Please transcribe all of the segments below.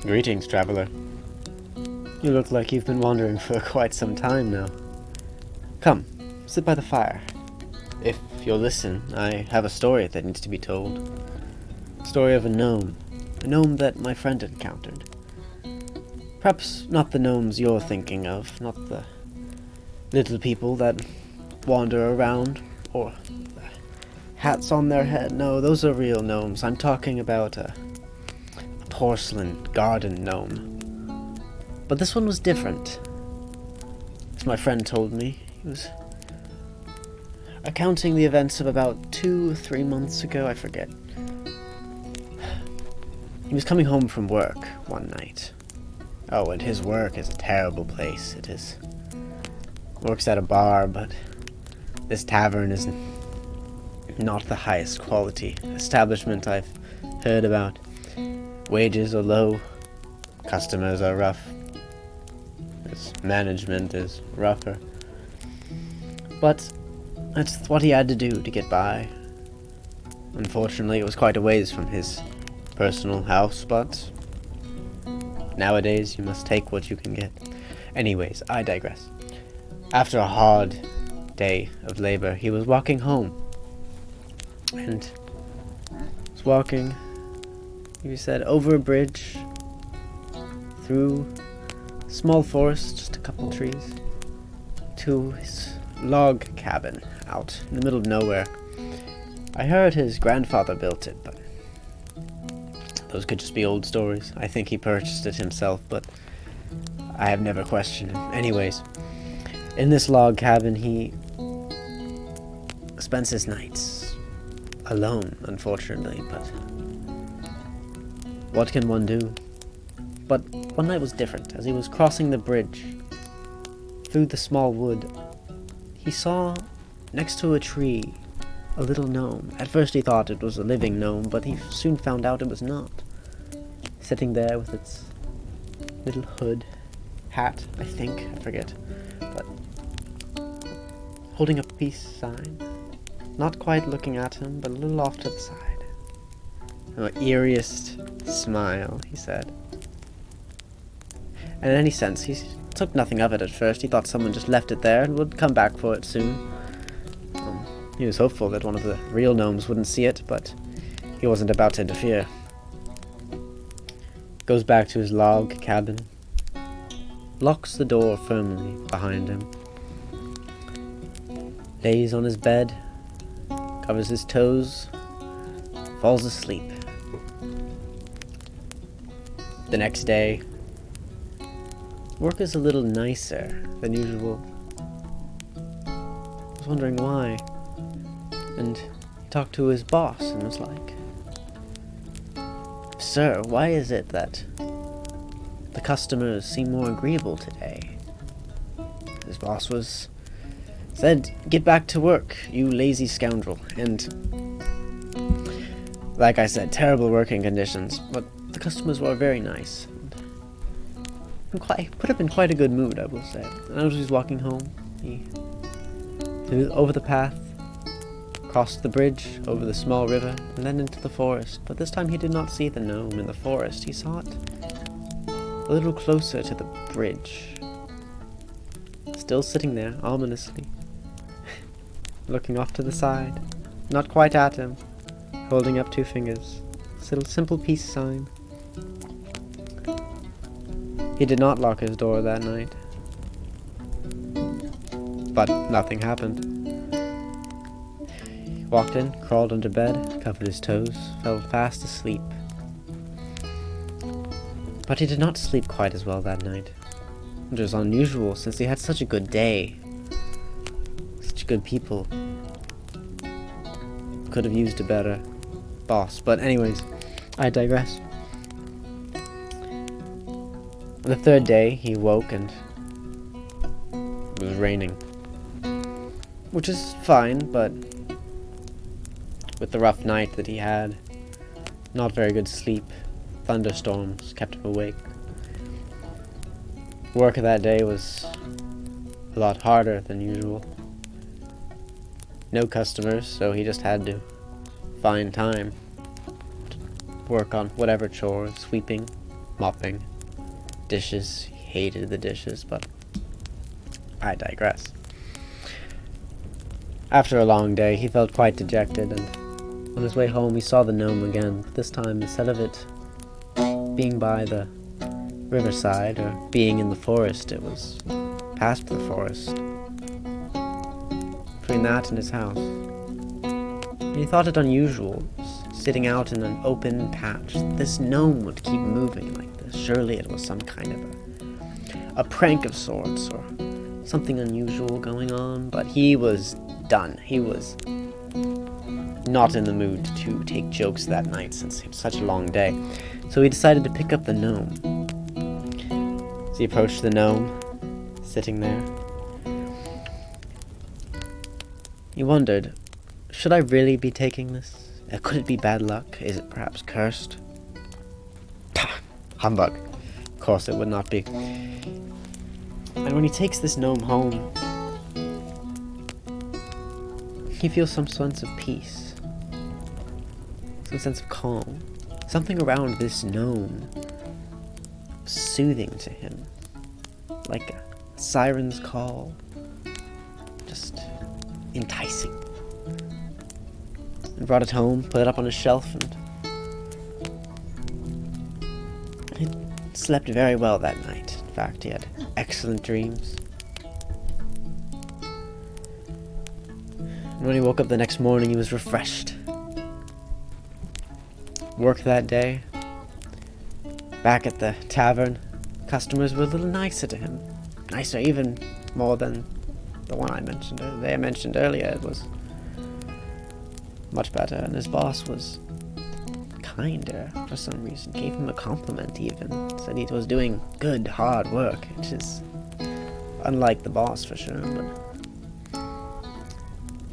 Greetings, traveler. You look like you've been wandering for quite some time now. Come, sit by the fire. If you'll listen, I have a story that needs to be told. A story of a gnome that my friend encountered. Perhaps not the gnomes you're thinking of, not the little people that wander around, or the hats on their head. No, those are real gnomes. I'm talking about a porcelain garden gnome. But this one was different. As my friend told me, he was recounting the events of about 2 or 3 months ago, I forget. He was coming home from work one night. Oh, and his work is a terrible place. It is. Works at a bar, but this tavern is not the highest quality establishment I've heard about. Wages are low, customers are rough, his management is rougher. But that's what he had to do to get by. Unfortunately, it was quite a ways from his personal house, but nowadays you must take what you can get. Anyways, I digress. After a hard day of labor, he was walking home. And was walking, he said, over a bridge, through a small forest, just a couple trees, to his log cabin out in the middle of nowhere. I heard his grandfather built it, but those could just be old stories. I think he purchased it himself, but I have never questioned him. Anyways, in this log cabin, he spends his nights alone, unfortunately, but what can one do? But one night was different. As he was crossing the bridge through the small wood, he saw next to a tree a little gnome. At first he thought it was a living gnome, but he soon found out it was not. Sitting there with its little hood, hat, I think, I forget, but holding a peace sign. Not quite looking at him, but a little off to the side. An eeriest smile, he said. And in any sense, he took nothing of it at first. He thought someone just left it there and would come back for it soon. He was hopeful that one of the real gnomes wouldn't see it, but he wasn't about to interfere. Goes back to his log cabin, locks the door firmly behind him, lays on his bed, covers his toes, falls asleep. The next day, work is a little nicer than usual. I was wondering why. And he talked to his boss and was like, "Sir, why is it that the customers seem more agreeable today?" His boss said, "Get back to work, you lazy scoundrel." And like I said, terrible working conditions, but the customers were very nice. And put up in quite a good mood, I will say. And as he was walking home, he flew over the path, crossed the bridge, over the small river, and then into the forest. But this time he did not see the gnome in the forest. He saw it a little closer to the bridge. Still sitting there, ominously, looking off to the side, not quite at him, holding up 2 fingers. This little simple peace sign. He did not lock his door that night. But nothing happened. Walked in, crawled under bed, covered his toes, fell fast asleep. But he did not sleep quite as well that night, which was unusual since he had such a good day. Such good people. Could have used a better boss, but anyways, I digress. On the 3rd day, he woke and it was raining. Which is fine, but with the rough night that he had, not very good sleep, thunderstorms kept him awake. Work of that day was a lot harder than usual. No customers, so he just had to find time to work on whatever chores, sweeping, mopping dishes. He hated the dishes, but I digress. After a long day, he felt quite dejected, and on his way home he saw the gnome again. But this time, instead of it being by the riverside or being in the forest, it was past the forest, between that and his house. And he thought it unusual, sitting out in an open patch. This gnome would keep moving like this. Surely it was some kind of a prank of sorts, or something unusual going on. But he was done. He was not in the mood to take jokes that night, since it was such a long day. So he decided to pick up the gnome. So he approached the gnome, sitting there. He wondered, should I really be taking this? Could it be bad luck? Is it perhaps cursed? Humbug. Of course it would not be. And when he takes this gnome home, he feels some sense of peace, some sense of calm. Something around this gnome was soothing to him, like a siren's call, just enticing. And brought it home, put it up on his shelf, and he slept very well that night. In fact, he had excellent dreams. And when he woke up the next morning, he was refreshed. Work that day, back at the tavern, customers were a little nicer to him. Nicer even more than the one I mentioned earlier. It was much better, and his boss was kinder for some reason. Gave him a compliment even. Said he was doing good, hard work, which is unlike the boss for sure. But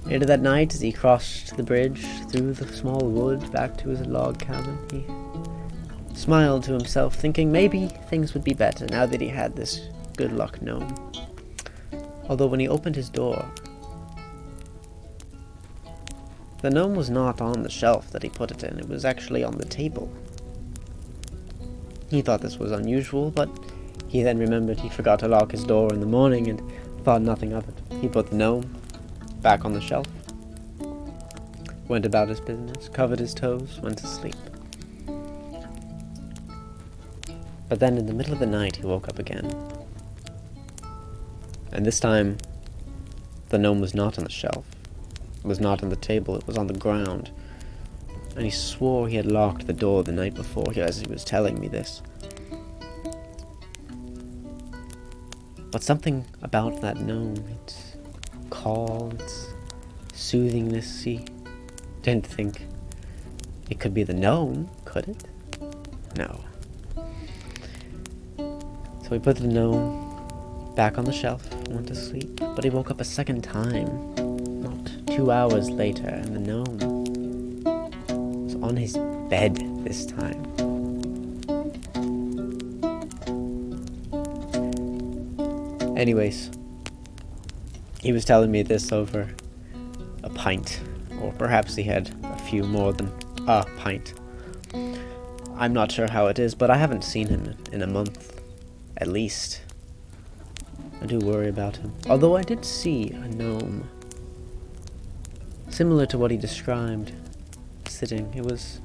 later that night, as he crossed the bridge through the small wood back to his log cabin, he smiled to himself, thinking maybe things would be better now that he had this good luck gnome. Although when he opened his door, the gnome was not on the shelf that he put it in. It was actually on the table. He thought this was unusual, but he then remembered he forgot to lock his door in the morning and thought nothing of it. He put the gnome back on the shelf, went about his business, covered his toes, went to sleep. But then in the middle of the night he woke up again. And this time the gnome was not on the shelf. It was not on the table, it was on the ground. And he swore he had locked the door the night before, as he was telling me this. But something about that gnome, its call, its soothingness, he didn't think it could be the gnome, could it? No. So he put the gnome back on the shelf and went to sleep. But he woke up a second time, not 2 hours later, and the gnome was on his bed this time. Anyways, he was telling me this over a pint, or perhaps he had a few more than a pint. I'm not sure how it is, but I haven't seen him in a month, at least. I do worry about him. Although I did see a gnome, similar to what he described, sitting. It was,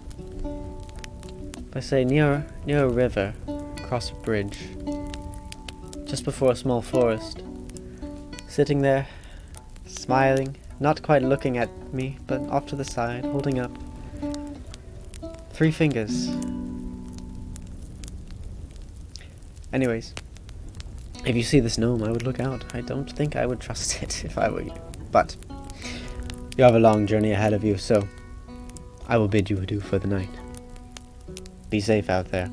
I say, near a river, across a bridge, just before a small forest. Sitting there, smiling, not quite looking at me, but off to the side, holding up 3 fingers. Anyways, if you see this gnome, I would look out. I don't think I would trust it if I were you. But you have a long journey ahead of you, so I will bid you adieu for the night. Be safe out there.